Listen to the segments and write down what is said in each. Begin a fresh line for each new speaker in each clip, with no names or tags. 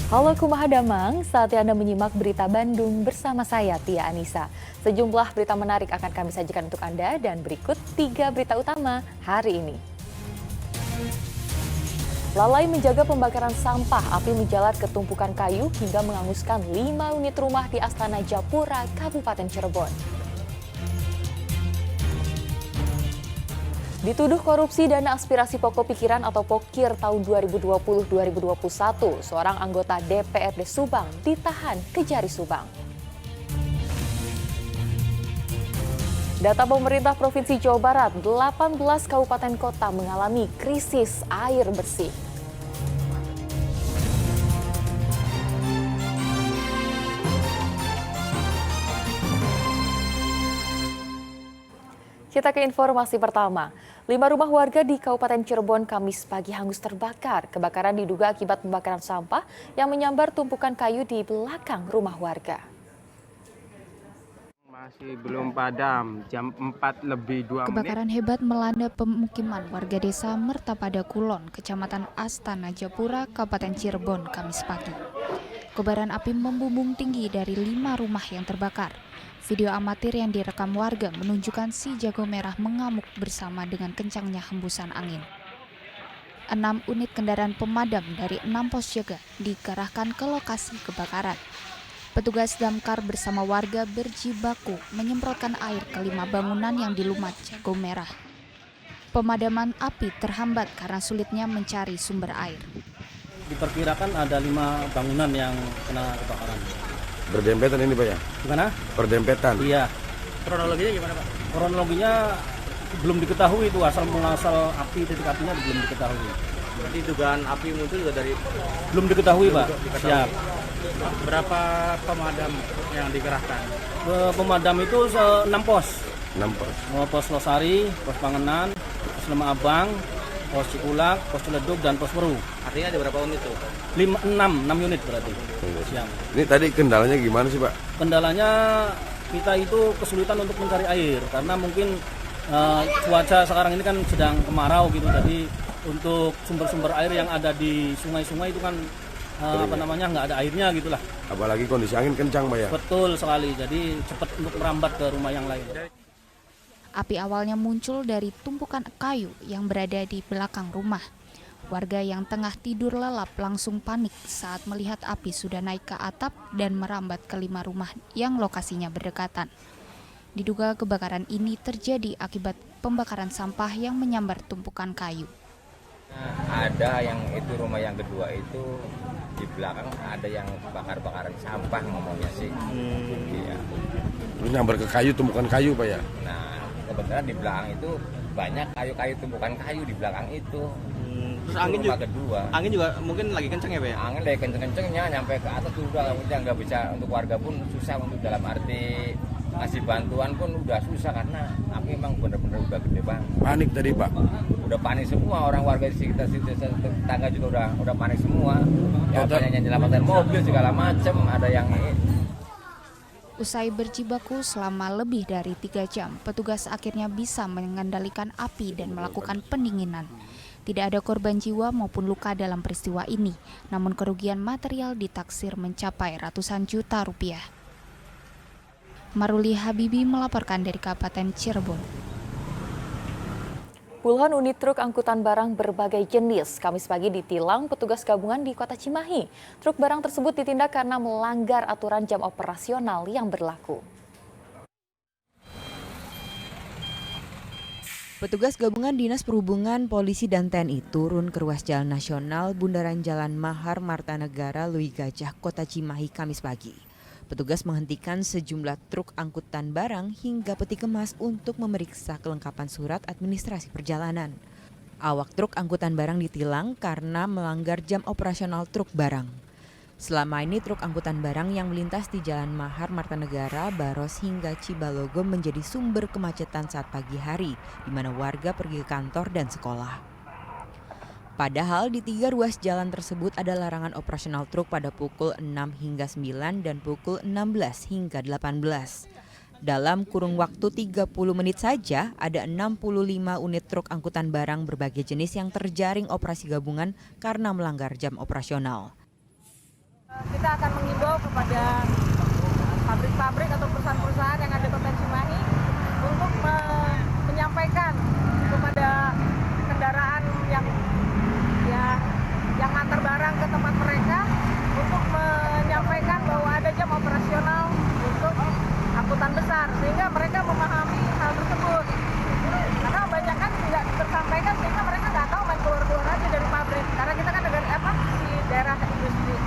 Halo Kumaha Damang, saatnya Anda menyimak berita Bandung bersama saya Tia Anissa. Sejumlah berita menarik akan kami sajikan untuk Anda dan berikut 3 berita utama hari ini. Lalai menjaga pembakaran sampah, api menjalar ke tumpukan kayu hingga menghanguskan 5 unit rumah di Astana Japura, Kabupaten Cirebon. Dituduh korupsi dana aspirasi pokok pikiran atau POKIR tahun 2020-2021, seorang anggota DPRD Subang ditahan Kejari Subang. Data pemerintah Provinsi Jawa Barat, 18 kabupaten kota mengalami krisis air bersih. Kita ke informasi pertama. 5 rumah warga di Kabupaten Cirebon Kamis pagi hangus terbakar. Kebakaran diduga akibat pembakaran sampah yang menyambar tumpukan kayu di belakang rumah warga.
Masih belum padam, jam 4:02.
Kebakaran hebat melanda pemukiman warga desa Mertapada Kulon, Kecamatan Astana Japura, Kabupaten Cirebon, Kamis pagi. Kobaran api membumbung tinggi dari 5 rumah yang terbakar. Video amatir yang direkam warga menunjukkan si jago merah mengamuk bersama dengan kencangnya hembusan angin. 6 unit kendaraan pemadam dari 6 pos jaga dikerahkan ke lokasi kebakaran. Petugas damkar bersama warga berjibaku menyemprotkan air ke 5 bangunan yang dilumat jago merah. Pemadaman api terhambat karena sulitnya mencari sumber air.
Diperkirakan ada 5 bangunan yang kena kebakaran.
Berdempetan ini Pak ya?
Gimana?
Berdempetan?
Iya.
Kronologinya gimana Pak?
Kronologinya belum diketahui itu, asal muasal api, titik apinya belum diketahui.
Berarti dugaan api muncul juga dari
Belum diketahui Pak. Siap.
berapa pemadam yang dikerahkan?
Pemadam itu 6 pos.
6 pos.
Pos Losari, pos Pangenan, pos Lema Abang, pos Cikulak, pos Ciledug, dan pos Meru.
Artinya ada berapa unit tuh?
6 unit berarti. Siap.
Ini tadi kendalanya gimana sih Pak?
Kendalanya kita itu kesulitan untuk mencari air karena mungkin cuaca sekarang ini kan sedang kemarau gitu, jadi untuk sumber-sumber air yang ada di sungai-sungai itu kan nggak ada airnya gitulah.
Apalagi kondisi angin kencang Pak ya?
Betul sekali, jadi cepat untuk merambat ke rumah yang lain.
Api awalnya muncul dari tumpukan kayu yang berada di belakang rumah. Warga yang tengah tidur lelap langsung panik saat melihat api sudah naik ke atap dan merambat ke 5 rumah yang lokasinya berdekatan. Diduga kebakaran ini terjadi akibat pembakaran sampah yang menyambar tumpukan kayu.
Ada yang itu rumah yang kedua itu di belakang ada yang bakar-bakaran sampah ngomongnya sih. Iya.
Terus nyambar ke kayu, tumpukan kayu Pak ya?
Nah, kebetulan di belakang itu banyak kayu-kayu tumpukan kayu di belakang itu.
Terus
Itu
angin
rumah
juga,
kedua.
angin juga mungkin lagi kenceng ya Pak ya?
Angin lagi kenceng-kencengnya nyampe ke atas udah nggak bisa, untuk warga pun susah, untuk dalam arti ngasih bantuan pun udah susah karena api memang benar-benar udah gede banget.
Panik tadi Pak?
Udah panik semua, orang warga di sekitar tetangga juga udah panik semua. Ya banyak yang nyelamatin mobil segala macam, ada yang
Usai berjibaku selama lebih dari 3 jam, petugas akhirnya bisa mengendalikan api dan melakukan pendinginan. Tidak ada korban jiwa maupun luka dalam peristiwa ini, namun kerugian material ditaksir mencapai ratusan juta rupiah. Maruli Habibi melaporkan dari Kabupaten Cirebon.
Puluhan unit truk angkutan barang berbagai jenis Kamis pagi ditilang petugas gabungan di Kota Cimahi. Truk barang tersebut ditindak karena melanggar aturan jam operasional yang berlaku.
Petugas gabungan Dinas Perhubungan, Polisi, dan TNI turun ke ruas Jalan Nasional Bundaran Jalan Mahar Martanegara Lui Gajah, Kota Cimahi, Kamis pagi. Petugas menghentikan sejumlah truk angkutan barang hingga peti kemas untuk memeriksa kelengkapan surat administrasi perjalanan. Awak truk angkutan barang ditilang karena melanggar jam operasional truk barang. Selama ini truk angkutan barang yang melintas di Jalan Mahar Martanegara, Baros hingga Cibalogo menjadi sumber kemacetan saat pagi hari, di mana warga pergi ke kantor dan sekolah. Padahal di 3 ruas jalan tersebut ada larangan operasional truk pada pukul 6 hingga 9 dan pukul 16 hingga 18. Dalam kurun waktu 30 menit saja, ada 65 unit truk angkutan barang berbagai jenis yang terjaring operasi gabungan karena melanggar jam operasional.
Kita akan mengimbau kepada pabrik-pabrik atau perusahaan-perusahaan yang ada di Kota Cimahi untuk menyampaikan kepada kendaraan yang antar barang ke tempat mereka untuk menyampaikan bahwa ada jam operasional untuk angkutan besar sehingga mereka memahami hal tersebut. Karena kebanyakan tidak tersampaikan sehingga mereka nggak tahu main keluar-keluar aja dari pabrik. Karena kita kan di daerah industri.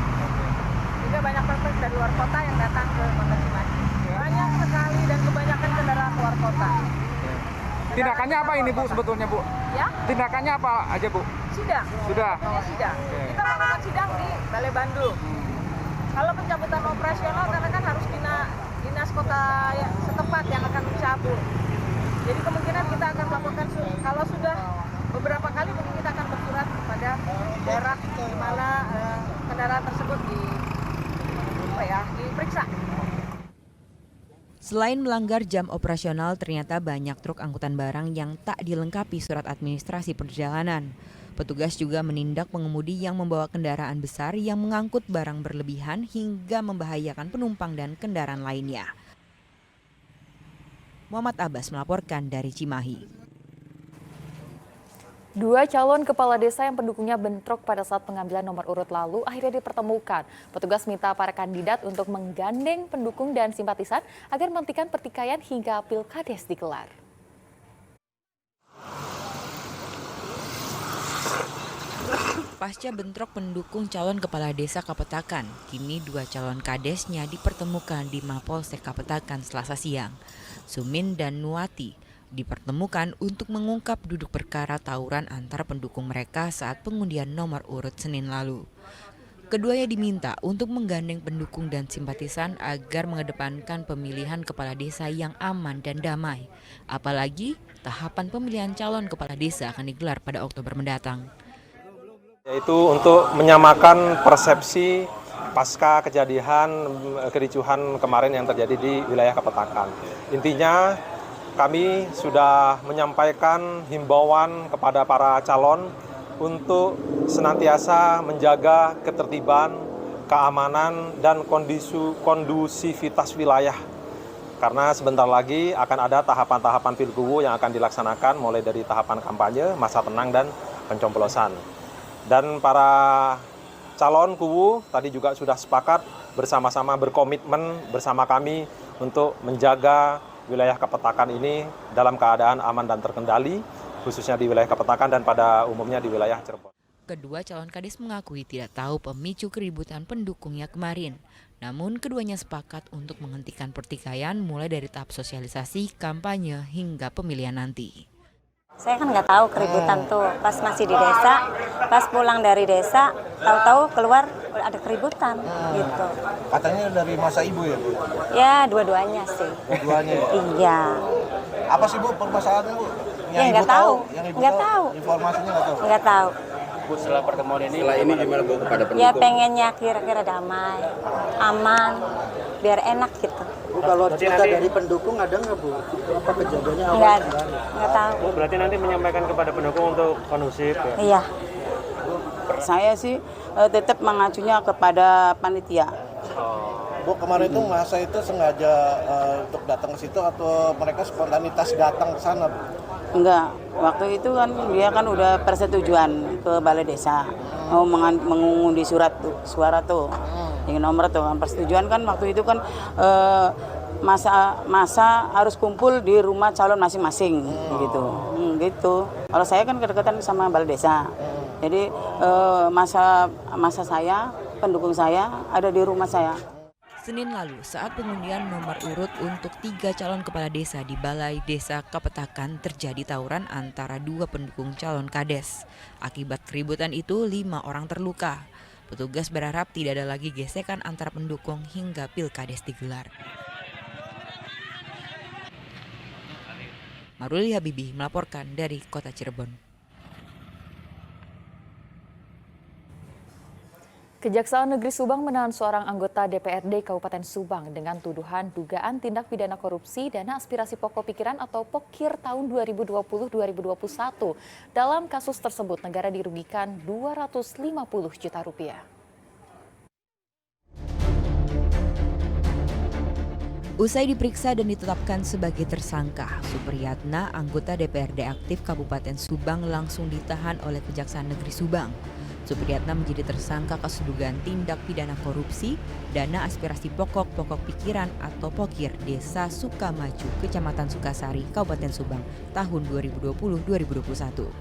Sehingga banyak pabrik dari luar kota yang datang ke Kota Cimahi. Banyak sekali dan kebanyakan kendaraan luar kota.
Tindakannya apa ini Bu sebetulnya Bu?
Ya?
Tindakannya apa aja Bu?
Sidang.
Sudah?
Sidang. Kita melakukan sidang di Balai Bandung. Kalau pencabutan operasional karena kan harus dinas kota setempat yang akan mencabut. Jadi kemungkinan kita akan melakukan kalau sudah beberapa kali mungkin kita akan bersurat kepada daerah di mana kendaraan tersebut diperiksa.
Selain melanggar jam operasional, ternyata banyak truk angkutan barang yang tak dilengkapi surat administrasi perjalanan. Petugas juga menindak pengemudi yang membawa kendaraan besar yang mengangkut barang berlebihan hingga membahayakan penumpang dan kendaraan lainnya. Muhammad Abbas melaporkan dari Cimahi.
Dua calon kepala desa yang pendukungnya bentrok pada saat pengambilan nomor urut lalu akhirnya dipertemukan. Petugas minta para kandidat untuk menggandeng pendukung dan simpatisan agar menghentikan pertikaian hingga pilkades digelar.
Pasca bentrok pendukung calon kepala desa Kapetakan, kini dua calon kadesnya dipertemukan di Mapolsek Kapetakan Selasa siang. Sumin dan Nuati dipertemukan untuk mengungkap duduk perkara tawuran antar pendukung mereka saat pengundian nomor urut Senin lalu. Keduanya diminta untuk menggandeng pendukung dan simpatisan agar mengedepankan pemilihan kepala desa yang aman dan damai. Apalagi tahapan pemilihan calon kepala desa akan digelar pada Oktober mendatang.
Yaitu untuk menyamakan persepsi pasca kejadian kericuhan kemarin yang terjadi di wilayah Kapetakan. Intinya kami sudah menyampaikan himbauan kepada para calon untuk senantiasa menjaga ketertiban, keamanan, dan kondusivitas wilayah. Karena sebentar lagi akan ada tahapan-tahapan Pilkuwu yang akan dilaksanakan mulai dari tahapan kampanye, masa tenang, dan pencoblosan. Dan para calon kuwu tadi juga sudah sepakat bersama-sama berkomitmen bersama kami untuk menjaga wilayah Kapetakan ini dalam keadaan aman dan terkendali, khususnya di wilayah Kapetakan dan pada umumnya di wilayah Cirebon.
Kedua calon kades mengakui tidak tahu pemicu keributan pendukungnya kemarin. Namun keduanya sepakat untuk menghentikan pertikaian mulai dari tahap sosialisasi, kampanye, hingga pemilihan nanti.
Saya kan nggak tahu keributan tuh pas masih di desa, pas pulang dari desa, tahu-tahu keluar ada keributan gitu.
Katanya dari masa ibu ya Bu?
Ya dua-duanya sih.
Dua-duanya ya?
Iya.
Apa sih Bu permasalahannya Bu?
Ya nggak tahu. Nggak tahu.
Informasinya nggak tahu?
Nggak tahu.
Bu, setelah pertemuan ini gimana Bu kepada pendukung?
Ya pengennya kira-kira damai, aman, biar enak gitu.
Bu, kalau cerita dari pendukung ada nggak Bu? Apa kejadiannya?
Nggak tahu.
Bu, berarti nanti menyampaikan kepada pendukung untuk kondusif ya?
Iya.
Saya sih tetap mengacunya kepada panitia.
Bu, kemarin itu masa itu sengaja untuk datang ke situ atau mereka spontanitas datang ke sana?
Enggak, waktu itu kan dia kan udah persetujuan ke balai desa mau mengundi suara tuh, dengan nomor tuh kan persetujuan kan waktu itu kan masa harus kumpul di rumah calon masing-masing gitu. Kalau saya kan kedekatan sama balai desa, jadi masa saya pendukung saya ada di rumah saya.
Senin lalu saat pengundian nomor urut untuk 3 calon kepala desa di Balai Desa Kapetakan terjadi tawuran antara dua pendukung calon kades. Akibat keributan itu 5 orang terluka. Petugas berharap tidak ada lagi gesekan antara pendukung hingga pilkades digelar. Maruli Habibi melaporkan dari Kota Cirebon.
Kejaksaan Negeri Subang menahan seorang anggota DPRD Kabupaten Subang dengan tuduhan dugaan tindak pidana korupsi dana aspirasi pokok pikiran atau POKIR tahun 2020-2021. Dalam kasus tersebut, negara dirugikan 250 juta rupiah.
Usai diperiksa dan ditetapkan sebagai tersangka, Supriyatna, anggota DPRD aktif Kabupaten Subang, langsung ditahan oleh Kejaksaan Negeri Subang. Supriyatna menjadi tersangka kasus dugaan tindak pidana korupsi, dana aspirasi pokok pikiran atau POKIR Desa Sukamaju, Kecamatan Sukasari, Kabupaten Subang, tahun 2020-2021.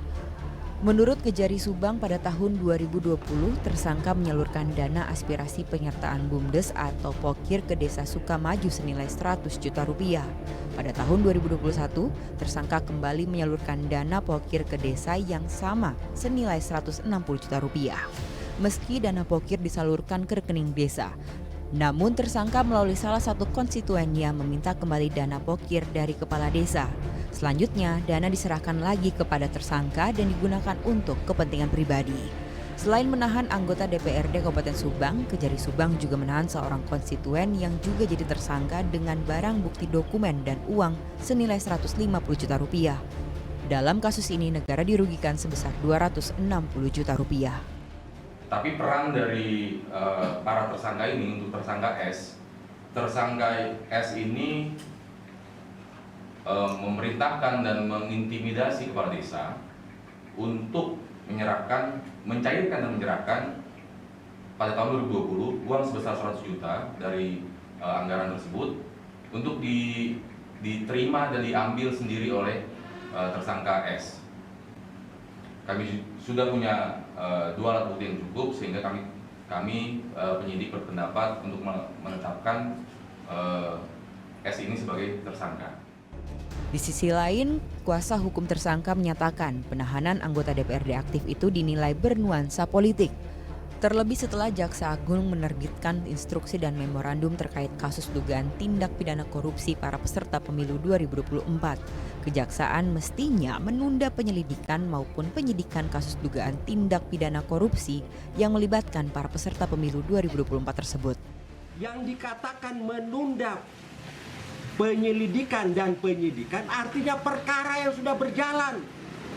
Menurut Kejari Subang, pada tahun 2020, tersangka menyalurkan dana aspirasi penyertaan BUMDes atau POKIR ke Desa Sukamaju senilai 100 juta rupiah. Pada tahun 2021, tersangka kembali menyalurkan dana POKIR ke desa yang sama senilai 160 juta rupiah. Meski dana POKIR disalurkan ke rekening desa, namun tersangka melalui salah satu konstituennya meminta kembali dana POKIR dari kepala desa. Selanjutnya, dana diserahkan lagi kepada tersangka dan digunakan untuk kepentingan pribadi. Selain menahan anggota DPRD Kabupaten Subang, Kejari Subang juga menahan seorang konstituen yang juga jadi tersangka dengan barang bukti dokumen dan uang senilai 150 juta rupiah. Dalam kasus ini, negara dirugikan sebesar 260 juta rupiah.
Tapi peran dari para tersangka ini untuk tersangka S ini memerintahkan dan mengintimidasi kepala desa untuk mencairkan dan menyerahkan pada tahun 2020 uang sebesar 100 juta dari anggaran tersebut untuk diterima dan diambil sendiri oleh tersangka S. Kami sudah punya 2 alat bukti yang cukup sehingga kami penyidik berpendapat untuk menetapkan S ini sebagai tersangka.
Di sisi lain, kuasa hukum tersangka menyatakan penahanan anggota DPRD aktif itu dinilai bernuansa politik. Terlebih setelah Jaksa Agung menerbitkan instruksi dan memorandum terkait kasus dugaan tindak pidana korupsi para peserta pemilu 2024. Kejaksaan mestinya menunda penyelidikan maupun penyidikan kasus dugaan tindak pidana korupsi yang melibatkan para peserta pemilu 2024 tersebut.
Yang dikatakan menunda penyelidikan dan penyidikan artinya perkara yang sudah berjalan,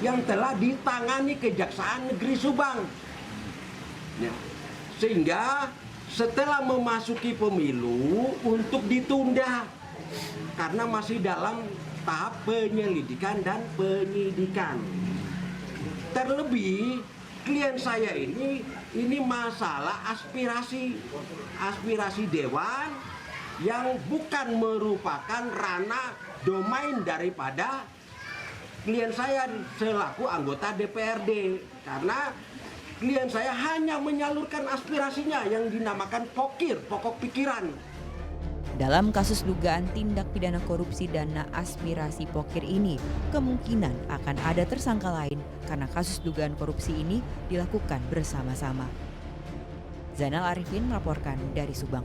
yang telah ditangani Kejaksaan Negeri Subang. Ya. Sehingga setelah memasuki pemilu untuk ditunda karena masih dalam tahap penyelidikan dan penyidikan. Terlebih klien saya ini masalah aspirasi dewan yang bukan merupakan ranah domain daripada klien saya selaku anggota DPRD, karena klien saya hanya menyalurkan aspirasinya yang dinamakan POKIR, pokok pikiran.
Dalam kasus dugaan tindak pidana korupsi dana aspirasi POKIR ini, kemungkinan akan ada tersangka lain karena kasus dugaan korupsi ini dilakukan bersama-sama. Zainal Arifin melaporkan dari Subang.